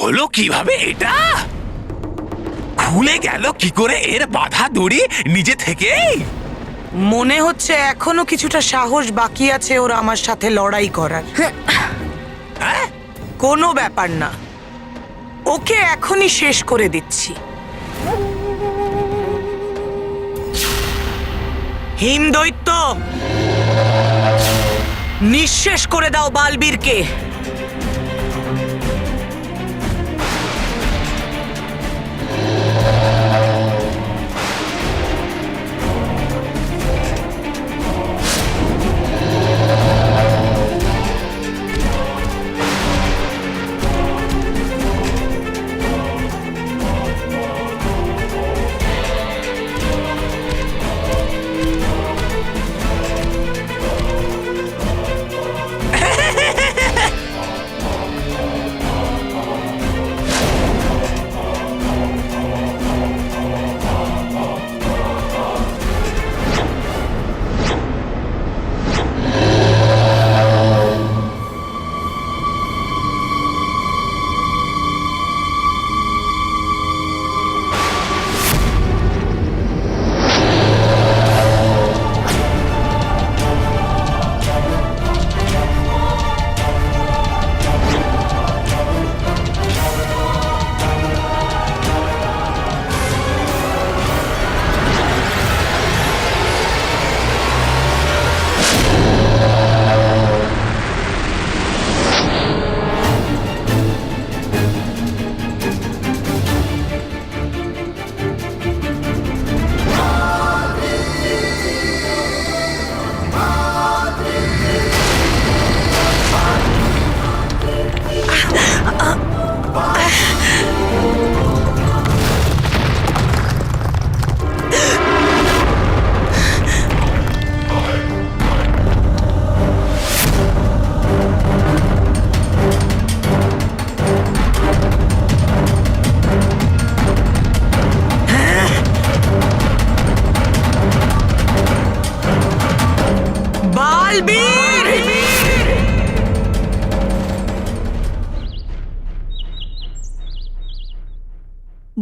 হলো কিভাবে এটা? খুলে গেল কি করে এর বাধা দড়ি নিজে থেকেই? মনে হচ্ছে এখনো কিছুটা সাহস বাকি আছে ওর আমার সাথে লড়াই করার। হ্যাঁ? কোনো ব্যাপার না, ওকে এখনই শেষ করে দিচ্ছি। হিমদৈত্য, নিঃশেষ করে দাও বালবীরকে।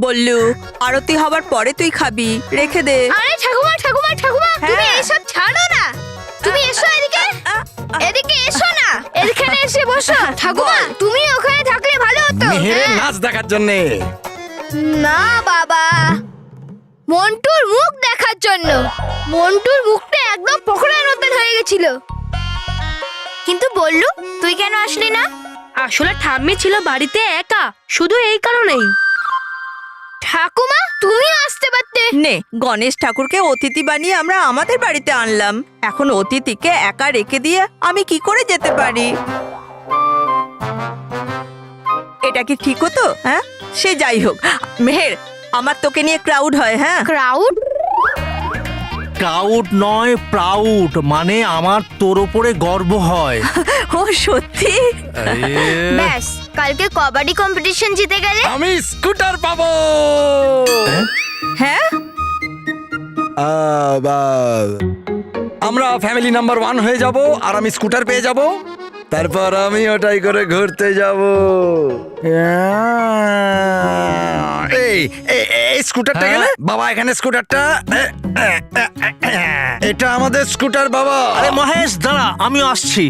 বললু, আরতি হবার পরে তুই খাবি, রেখে দে। আরে ঠাকুমা ঠাকুমা ঠাকুমা, তুমি এসব ছাড়ো না। তুমি এসো এদিকে, এদিকে এসো না, এখানে এসে বসো। ঠাকুমা তুমি ওখানে থাকলে ভালো হতো। মেহেরের নাচ দেখার জন্য না বাবা, মন্টুর মুখ দেখার জন্য। মন্টুর মুখটা একদম পকোড়ার মতন হয়ে গেছিল। কিন্তু বললু, তুই কেন আসলি না? আসলে ঠাম্মি ছিল বাড়িতে একা, শুধু এই কারণেই। ঠাকুমা তুমিও আসতে পারতে। নে, গণেশ ঠাকুরকে অতিথি বানিয়ে আমরা আমাদের বাড়িতে আনলাম। এখন অতিথিকে একা রেখে দিয়ে আমি কি করে যেতে পারি? এটা কি ঠিক হতো? হ্যাঁ, সে যাই হোক। মেহের, আমার তোকে নিয়ে ক্রাউড হয়। হ্যাঁ, ক্রাউড? ক্রাউড নয়, প্রাউড, মানে আমার তোর উপরে গর্ব হয়। ও সত্যি? ব্যাস, কালকে কবাডি কম্পিটিশন জিতে গেলে আমি স্কুটার পাবো। হ্যাঁ, আমরা ফ্যামিলি নাম্বার 1 হয়ে যাব আর আমি স্কুটার পেয়ে যাব। তারপর আমি ওটাই করে ঘুরতে যাব। এই এই স্কুটারটা গেলে বাবা, এখানে স্কুটারটা। এটা আমাদের স্কুটার বাবা। আরে মহেশ দাঁড়া, আমিও আসছি।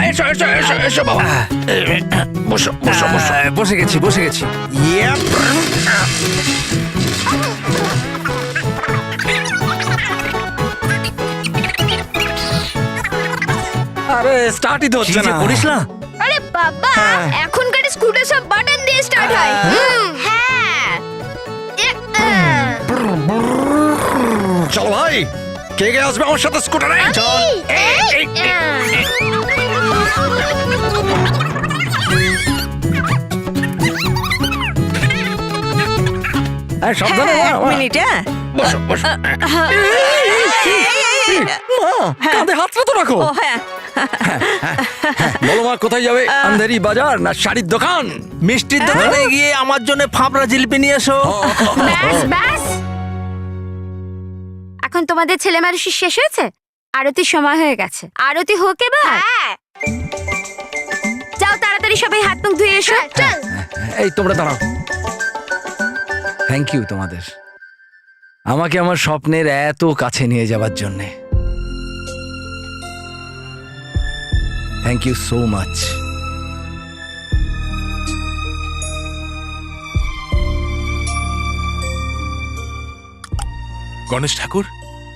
এসো এসো এসো এসো বাবা, বসো বসো বসো। বসে গেছি বসে গেছি। Yep. আরে স্টার্টই তো হচ্ছে না। করিস না। আরে বাবা, এখনকার স্কুটার সব বাটন দিয়ে স্টার্ট হয়। হ্যাঁ। চলো ভাই, কে কে আসবে আমার সাথে স্কুটারে? চল। সাবধানে। এক মিনিট। হ্যাঁ, বসো বসো। কাঁধে হাতটা তো রাখো। ও হ্যাঁ, বলো মা, কোথায় যাবে? আন্ধেরি বাজার না শাড়ির দোকান? মিষ্টির দোকানে গিয়ে আমার জন্য ফাঁপড়া জিলিপি নিয়ে এসো। ব্যাস ব্যাস, এখন তোমাদের ছেলে মানুষই শেষ হয়েছে। আরতির সময় হয়ে গেছে, আরতি হোক এবার। যাও তাড়াতাড়ি সবাই হাত মুখ ধুয়ে এসো। চল এই তোমরা দাঁড়াও। থ্যাংক ইউ তোমাদের, আমাকে আমার স্বপ্নের এত কাছে নিয়ে যাওয়ার জন্যে। Thank you so much. Ganesh ঠাকুর,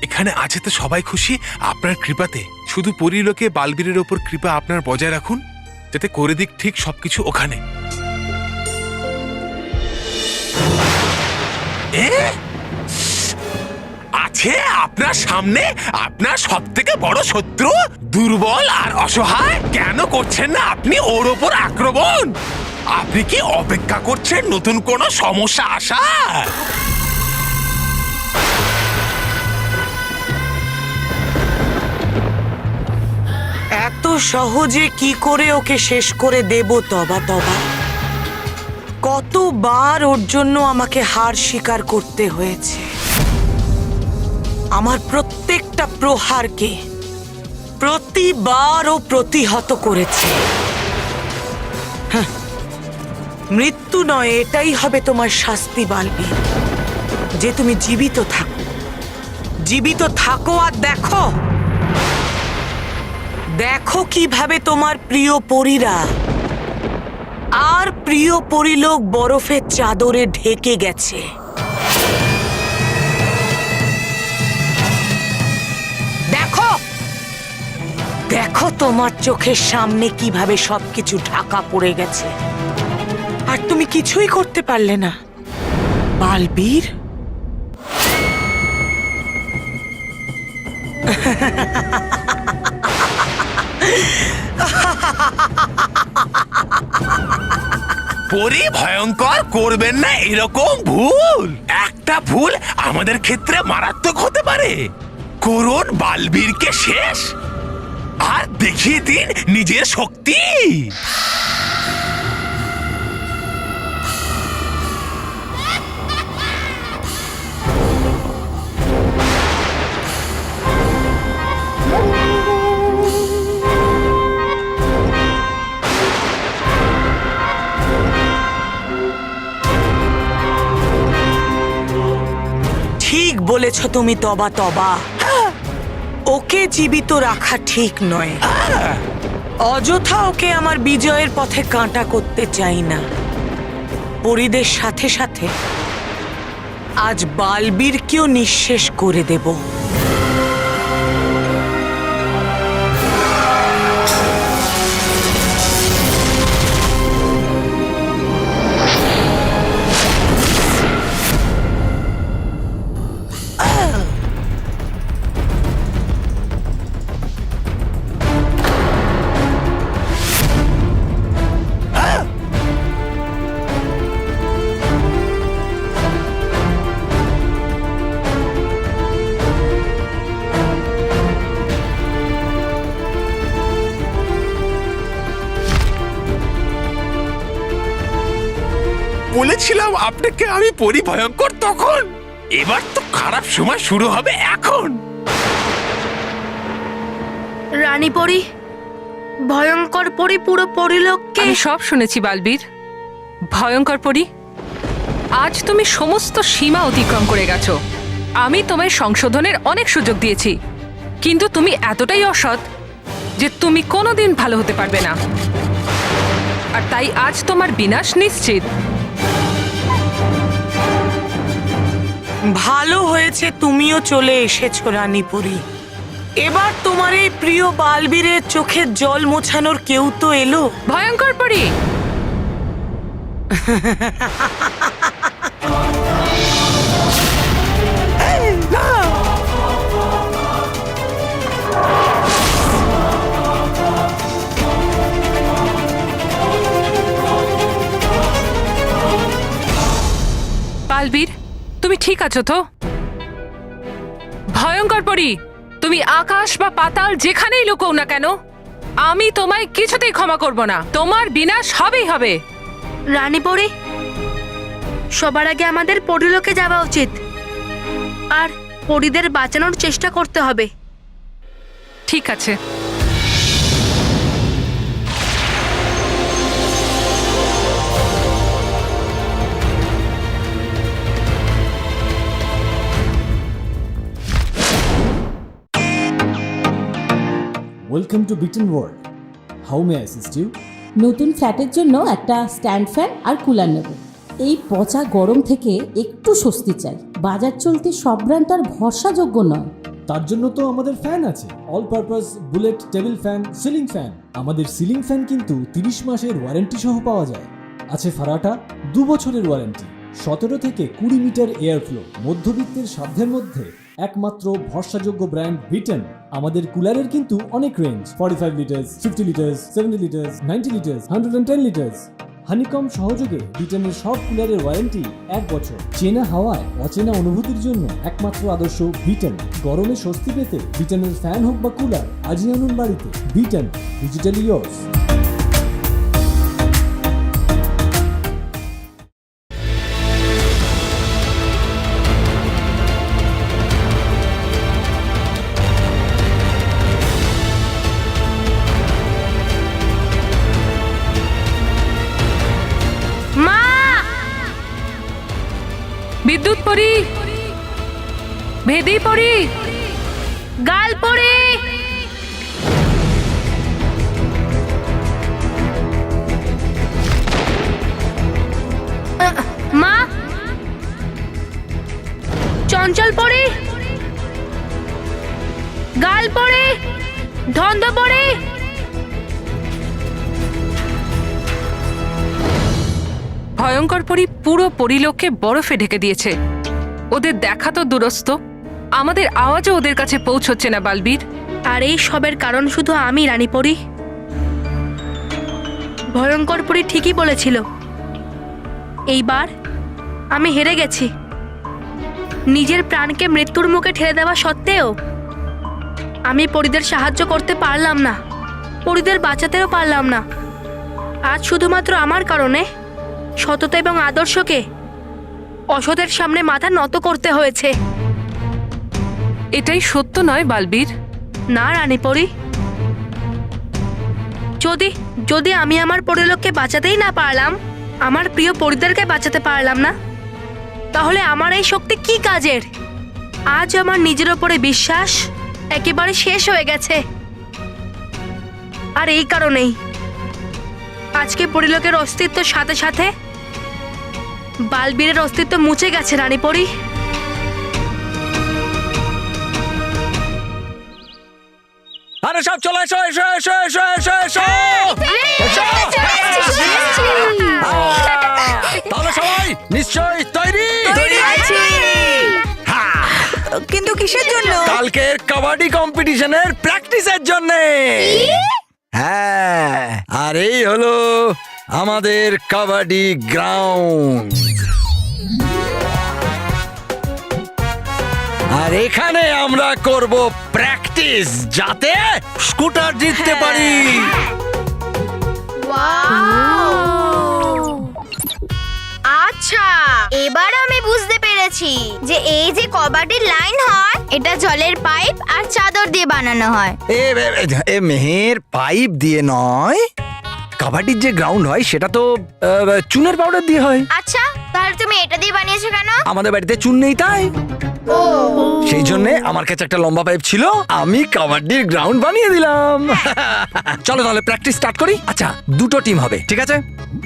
এখানে আছে তো সবাই খুশি আপনার কৃপাতে। শুধু পরিলোকে বালবীরের ওপর কৃপা আপনার বজায় রাখুন, যাতে করে দিক ঠিক সবকিছু ওখানে। আছে আপনার সামনে আপনার সব থেকে বড় শত্রু, দুর্বল আর অসহায়। কেন করছেন না আপনি ওর ওপর আক্রমণ? আপনি কি অপেক্ষা করছেন নতুন কোনো সমস্যা আসার? এত সহজে কি করে ওকে শেষ করে দেব তবা তবা? কতবার ওর জন্য আমাকে হার স্বীকার করতে হয়েছে। আমার প্রত্যেকটা প্রহারকে প্রতিবার ও প্রতিহত করেছে। হাহ, মৃত্যু নয়, এটাই হবে তোমার শাস্তি বালবীর, যে তুমি জীবিত থাকো। জীবিত থাকো আর দেখো দেখো কিভাবে তোমার প্রিয় পরীরা আর প্রিয় পরিলোক বরফের চাদরে ঢেকে গেছে। দেখো দেখো তোমার চোখের সামনে কিভাবে সবকিছু ঢাকা পড়ে গেছে, আর তুমি কিছুই করতে পারলে না বালবীর। পরি ভয়ঙ্কর করবেন না এরকম ভুল। একটা ভুল আমাদের ক্ষেত্রে মারাত্মক হতে পারে। করুন বালবীরকে শেষ আর দেখিয়ে দিন নিজের শক্তি। ঠিক বলেছ তুমি তবা তবা, ওকে জীবিত রাখা ঠিক নয়। অযথা ওকে আমার বিজয়ের পথে কাঁটা করতে চাই না। পরিদের সাথে সাথে আজ বালবীরকেও নিঃশেষ করে দেব। বলেছিলাম আপনাকে আমি পরি ভয়ঙ্কর তখন। এবার তো খারাপ সময় শুরু হবে এখন। রানী পরি, ভয়ঙ্কর পরি পুরো পরিলোককে। আমি সব শুনেছি বালবীর। ভয়ঙ্কর পরি, আজ তুমি সমস্ত সীমা অতিক্রম করে গেছো। আমি তোমায় সংশোধনের অনেক সুযোগ দিয়েছি, কিন্তু তুমি এতটাই অসৎ যে তুমি কোনোদিন ভালো হতে পারবে না, আর তাই আজ তোমার বিনাশ নিশ্চিত। ভালো হয়েছে তুমিও চলে এসেছো রানীপুরী। এবার তোমার এই প্রিয় বালবীরের চোখের জল মোছানোর কেউ তো এলো। ভয়ঙ্কর পরি, বালবীর তুমি ঠিক আছো তো? ভয়ঙ্কর পরি, তুমি আকাশ বা পাতাল যেখানেই লুকোও না কেন, আমি তোমায় কিছুতেই ক্ষমা করব না। তোমার বিনাশ হবেই হবে। রানী পরি, সবার আগে আমাদের পরিলোকে যাওয়া উচিত, আর পরিদের বাঁচানোর চেষ্টা করতে হবে। ঠিক আছে। Welcome to beaten world. How may assist you? নতুন ফ্ল্যাটের জন্য একটা স্ট্যান্ড ফ্যান আর কুলার নেব। এই পচা গরম থেকে একটু স্বস্তি চাই। বাজার চলতে সব ব্র্যান্ড তো আর ভরসাযোগ্য নয়। তার জন্য তো আমাদের ফ্যান আছে, all purpose bullet table fan, ceiling fan. আমাদের সিলিং ফ্যান কিন্তু 30 মাসের ওয়ারেন্টি সহ পাওয়া যায়। আছে ফারাটা 2 বছরের ওয়ারেন্টি, 17 থেকে 20 মিটার এয়ার ফ্লো, মধ্যবিত্তের সাধ্যের মধ্যে একমাত্র ভরসাযোগ্য ব্র্যান্ড বিটেন। আমাদের কুলারের কিন্তু অনেক range, 45 litres, 50 litres, 70 litres, 90 litres, 110 litres. Honeycomb সহযোগে বিটেনের সব কুলারের ওয়ারেন্টি 1 বছর। চেনা হাওয়ায় অচেনা অনুভূতির জন্য একমাত্র আদর্শ বিটেন। গরমে স্বস্তি পেতে বিটেনের ফ্যান হোক বা কুলার, আজই আনুন বাড়িতে। Beaten, digitally yours. মা! বিদ্যুৎ পরি, ভেদি পরি, গাল পড়ে! মা! চঞ্চল পড়ে, গাল পড়ে, ধন্দ পড়ে! ভয়ঙ্কর পরি পুরো পরিলোককে বরফে ঢেকে দিয়েছে। ওদের দেখা তো দূরস্থ, আমাদের আওয়াজও ওদের কাছে পৌঁছচ্ছে না বালবীর। আর এই সবের কারণ শুধু আমি, রানী পরি। ভয়ঙ্কর পরি ঠিকই বলেছিল, এইবার আমি হেরে গেছি। নিজের প্রাণকে মৃত্যুর মুখে ঠেলে দেওয়া সত্ত্বেও আমি পরিদের সাহায্য করতে পারলাম না, পরিদের বাঁচাতেও পারলাম না। আজ শুধুমাত্র আমার কারণে সততা এবং আদর্শকে অসতের সামনে মাথা নত করতে হয়েছে। এটাই সত্য নয় বালবীর? না রানী পরি, যদি আমি আমার পরিলোককে বাঁচাতেই না পারলাম, আমার প্রিয় পরিদেরকে বাঁচাতে পারলাম না, তাহলে আমার এই শক্তি কি কাজের? আজ আমার নিজের ওপরে বিশ্বাস একেবারে শেষ হয়ে গেছে। আর এই কারণেই আজকে পরিলোকের অস্তিত্বের সাথে সাথে বালবীরের অস্তিত্ব মুছে গেছে রানী পরি। আরে সব চলে এসো, এসো এসো এসো এসো এসো এসো। তাহলে সবাই নিশ্চয়ই তৈরি? কিন্তু কিসের জন্য? কালকের কাবাডি কম্পিটিশনের প্র্যাকটিসের জন্য। হ্যাঁ, আর এই হলো আমাদের কাবাডি গ্রাউন্ড। আর এখানে আমরা করব প্র্যাকটিস, যাতে স্কুটার জিততে পারি। আচ্ছা, এবার আমি বুঝতে পেরেছি যে এই যে কবাডির লাইন হয়, এটা জলের পাইপ আর চাদর দিয়ে বানানো হয়। এ মেহের, পাইপ দিয়ে নয়। কাবাডির যে গ্রাউন্ড হয় সেটা তো চুনের পাউডার দিয়ে হয়। আচ্ছা, তাহলে তুমি এটা দিয়ে বানিয়েছো কেন? আমাদের বাড়িতে চুন নেই তাই। সেই জন্য আমার কাছে একটা লম্বা পাইপ ছিল, আমি কাবাডির গ্রাউন্ড বানিয়ে দিলাম। চলো তাহলে প্র্যাকটিস স্টার্ট করি। আচ্ছা, 2টো টিম হবে, ঠিক আছে?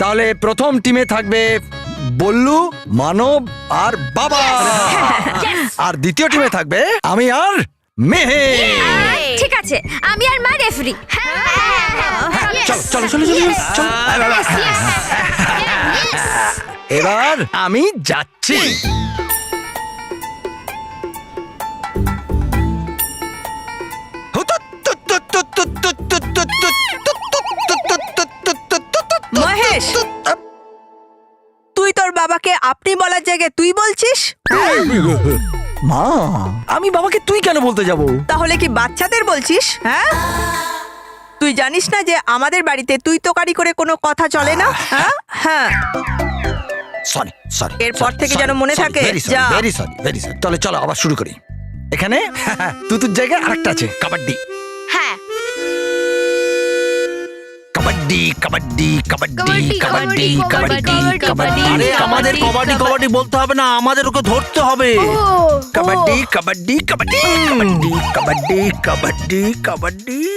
তাহলে প্রথম টিমে থাকবে বল্লু, মানব আর বাবা। আর দ্বিতীয় টিমে থাকবে আমি আর মেহে। ঠিক আছে, আমি আর মা রেফারি। চলো চলো চলো চলো। এবার আমি যাচ্ছি। মহেশ, তুই তোর বাবাকে আপনি বলার জায়গায় তুই বলছিস? মা, আমি বাবাকে তুই কেন বলতে যাব? তাহলে কি বাচ্চাদের বলছিস? হ্যাঁ, তুই জানিস না যে আমাদের বাড়িতে তুই তোকারি করে কোনো কথা চলে না? হ্যাঁ হ্যাঁ, সরি সরি। এরপর থেকে যেন মনে থাকে। যা। Very sorry very sorry. তাহলে চলো আবার শুরু করি। এখানে তুতুর জায়গায় আরেকটা আছে, কাবাডি। হ্যাঁ, কাবাডি কাবাডি কাবাডি কাবাডি কাবাডি কাবাডি। আরে আমাদের কবাডি কবাডি বলতে হবে না, আমাদের ওকে ধরতে হবে। কাবাডি কাবাডি কাবাডি কাবাডি কাবাডি কাবাডি কাবাডি।